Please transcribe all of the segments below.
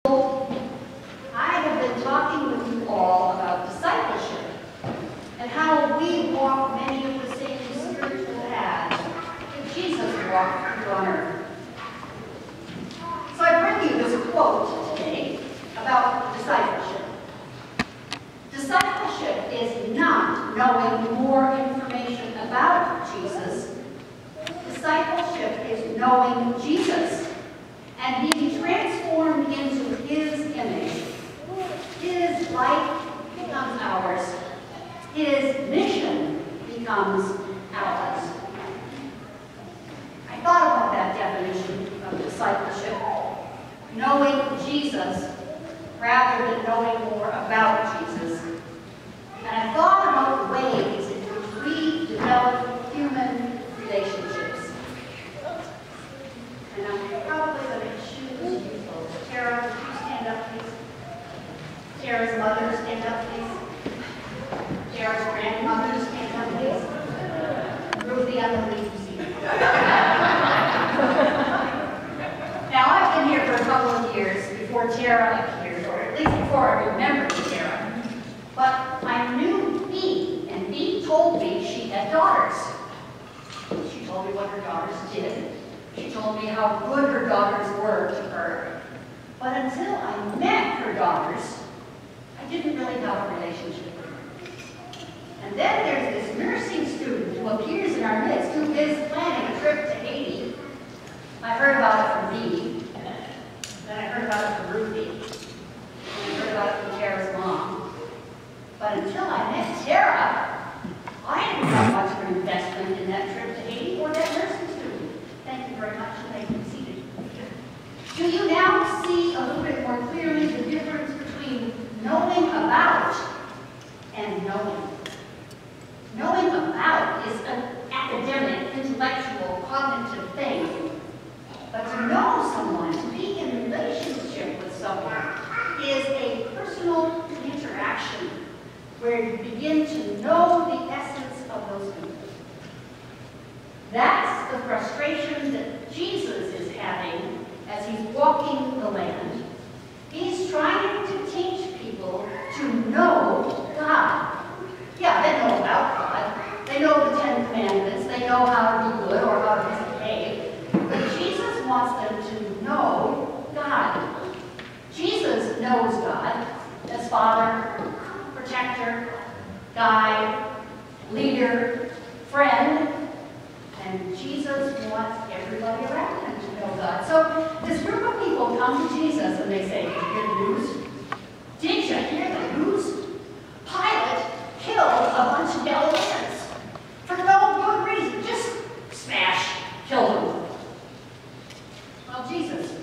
I have been talking with you all about discipleship and how we walk many of the same spiritual paths that Jesus walked through on earth. So I bring you this quote today about discipleship. Discipleship is not knowing more information about Jesus. Discipleship is knowing Jesus and being transformed into His image. His life becomes ours. His mission becomes ours. I thought about that definition of discipleship, knowing Jesus rather than knowing more about Jesus. And I thought about the ways in which we develop human relationships. And I'm probably going to choose you folks. Tara, would you stand up, please? Tara's mother, stand up, please. Tara's grandmother, stand up, please. Ruthie, I'm going to leave you seat. Now, I've been here for a couple of years before Tara appeared, or at least before I remembered Tara. But I knew Bee, and Bee told me she had daughters. She told me what her daughters did. She told me how good her daughters were to her. But until I met her daughters, I didn't really have a relationship with her. And then there's this nursing student who appears in our midst who is planning a trip to Haiti. I heard about it from Bee, then I heard about it from Ruthie, and I heard about it from Tara's mom. But until I met Tara, I didn't have much of an investment in that trip to Haiti or that nursing student. Thank you very much, and thank you for seated. Do you now see a little bit more clearly the difference between knowing about and knowing? Knowing about is an academic, intellectual, cognitive thing. But to know someone, to be in relationship with someone, is a personal interaction where you begin to know the essence of those people. That's the frustration that Jesus is having as He's walking the land. He's trying to teach people to know God. Yeah, they know about God. They know the 10 Commandments. They know how to be good or how to misbehave. But Jesus wants them to know God. Jesus knows God as Father, protector, guide, leader, friend, and Jesus wants everybody around Him to know God. So this group of people come to Jesus and they say, "Did you hear the news? Did you hear the news? Pilate killed a bunch of Galileans for no good reason. Just smash, killed them." Well, Jesus,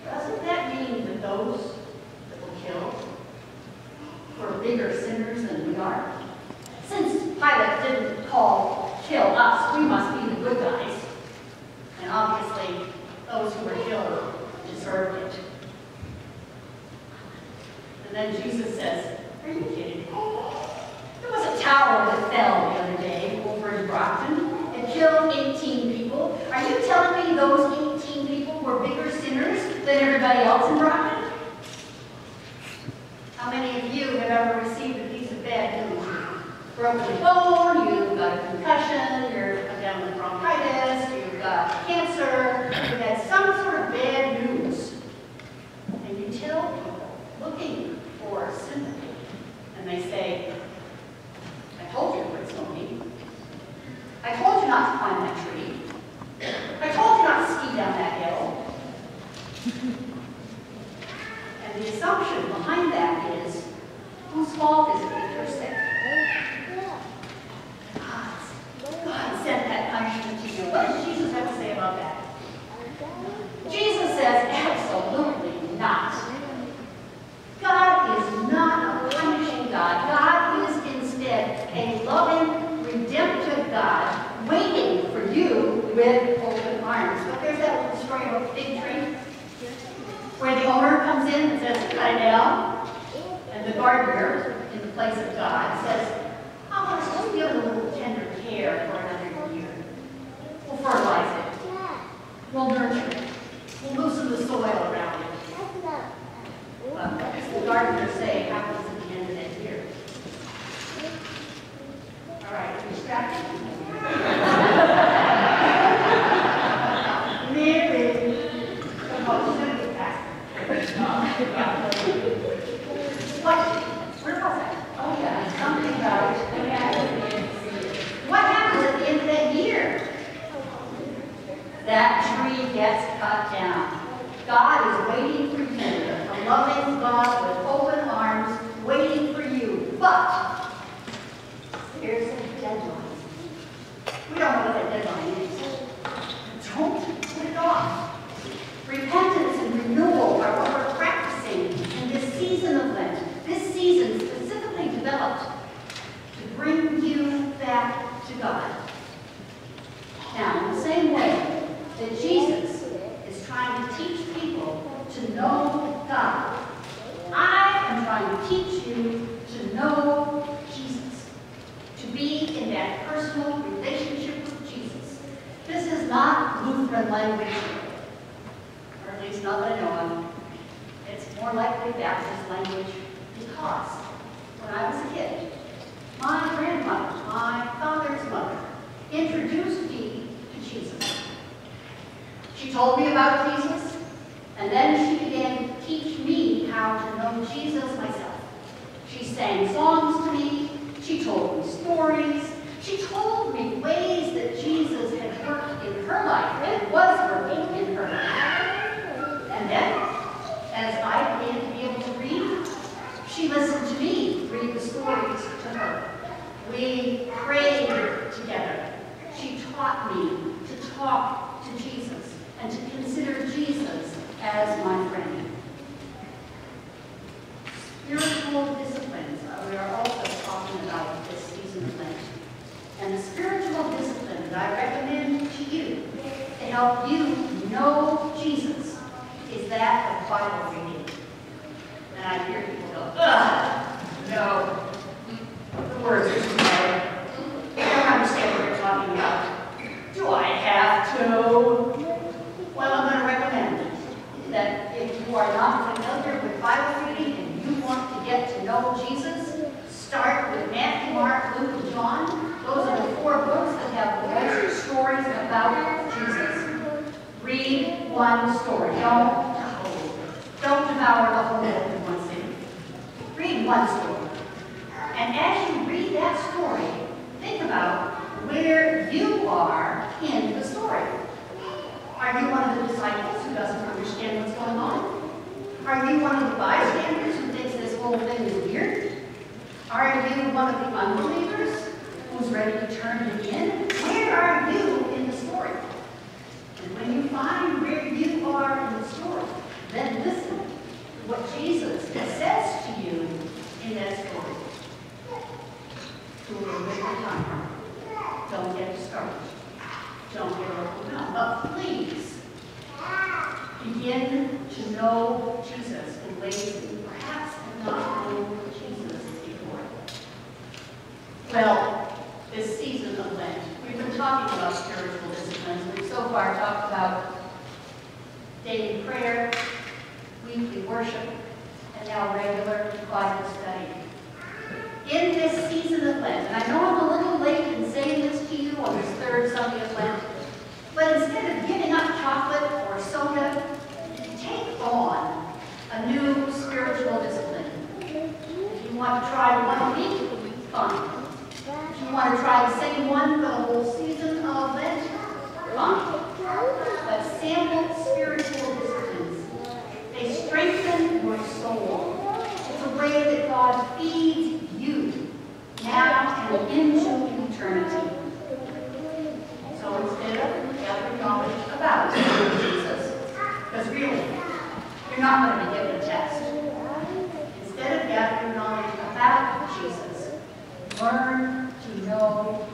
doesn't that mean that those that were killed were bigger sinners than we are? Since Pilate didn't kill us, we must be the good guys. And obviously, those who were killed deserved it. And then Jesus says, "Are you kidding? There was a tower that fell the other day over in Brockton. It killed 18 people. Are you telling me those 18 people were bigger sinners than everybody else in Brockton?" How many of you have ever received a piece of bad news? You've broken a bone, you've got a concussion, you're down with bronchitis, you've got cancer, you've had some sort of bad news. And you tell people looking for sympathy, and they say, "I told you to quit smoking. I told you not to climb that tree. I told you not to ski down that hill." And the assumption behind that is, whose fault is it that you're sick? God sent that punishment to you. What does Jesus have to say about that? Jesus says, absolutely not. God is not a punishing God. God is instead a loving, redemptive God waiting for you with open arms. But there's that little story about the fig tree where the owner comes in and says, "Cut it down." And the gardener, in the place of God, says, "Oh, let's just give it a little tender care for another year. We'll fertilize it. We'll nurture it. We'll loosen the soil around it. Where was I? Oh yeah, something about what happens at the end of that year? That tree gets cut down. God is waiting for you, a loving God with open arms, waiting for you. But here's a deadline. We don't know what that deadline is. Don't put it off. Repentance and renewal are what we're practicing in this season of Lent. This season specifically developed to bring you back to God. Now, in the same way that Jesus is trying to teach people to know God, I am trying to teach you to know Jesus, to be in that personal relationship with Jesus. This is not Lutheran language, or at least not that I know of. It's more likely Baptist language, because when I was a kid, my grandmother, my father's mother, introduced me to Jesus. She told me about Jesus, and then she began to teach me how to know Jesus myself. She sang songs to me, she told me stories, she told me ways that Jesus had worked in her life and was working in her life. And then, as I began to be able to read, she listened to me read the stories to her. We prayed together. She taught me to talk to Jesus and to consider Jesus as my friend. Spiritual disciplines we are also talking about this season of Lent. And the spiritual discipline that I recommend to you to help you know Jesus is that of Bible reading. And I hear people go, ugh, no, the words are too hard. I don't understand what you're talking about. Do I have to? Well, I'm going to recommend that if you are not familiar with Bible reading and you want to get to know Jesus, start with Matthew, Mark, Luke, and John. Those are the 4 books that have the most stories about Jesus. Read one story. Don't devour the whole book in one sitting. Read one story. And as you read that story, think about where you are in the story. Are you one of the disciples who doesn't understand what's going on? Are you one of the bystanders who thinks this whole thing is weird? Are you one of the unbelievers who's ready to turn it in? Where are you in the story? And when you find where you are in the story, then listen to what Jesus says to you in that story. To a little bit of time. Don't get discouraged. Don't get overwhelmed. But please, begin to know Jesus in ways that you perhaps have not known Jesus before. Well, this season of Lent, we've been talking about spiritual disciplines. We've so far talked about daily prayer, weekly worship, and now regular Bible study. In this season of Lent, and I know I'm a little late in saying this to you on this 3rd Sunday of Lent, but instead of giving up chocolate or soda, take on a new spiritual discipline. If you want to try one a week, fine. If you want to try the same one for the whole season of Lent, fine. But sample spiritual disciplines. They strengthen your soul. It's a way that God feeds you now and into eternity. So instead of gathering knowledge about Jesus, because really, you're not going to be given a test. Instead of gathering knowledge about Jesus, learn to know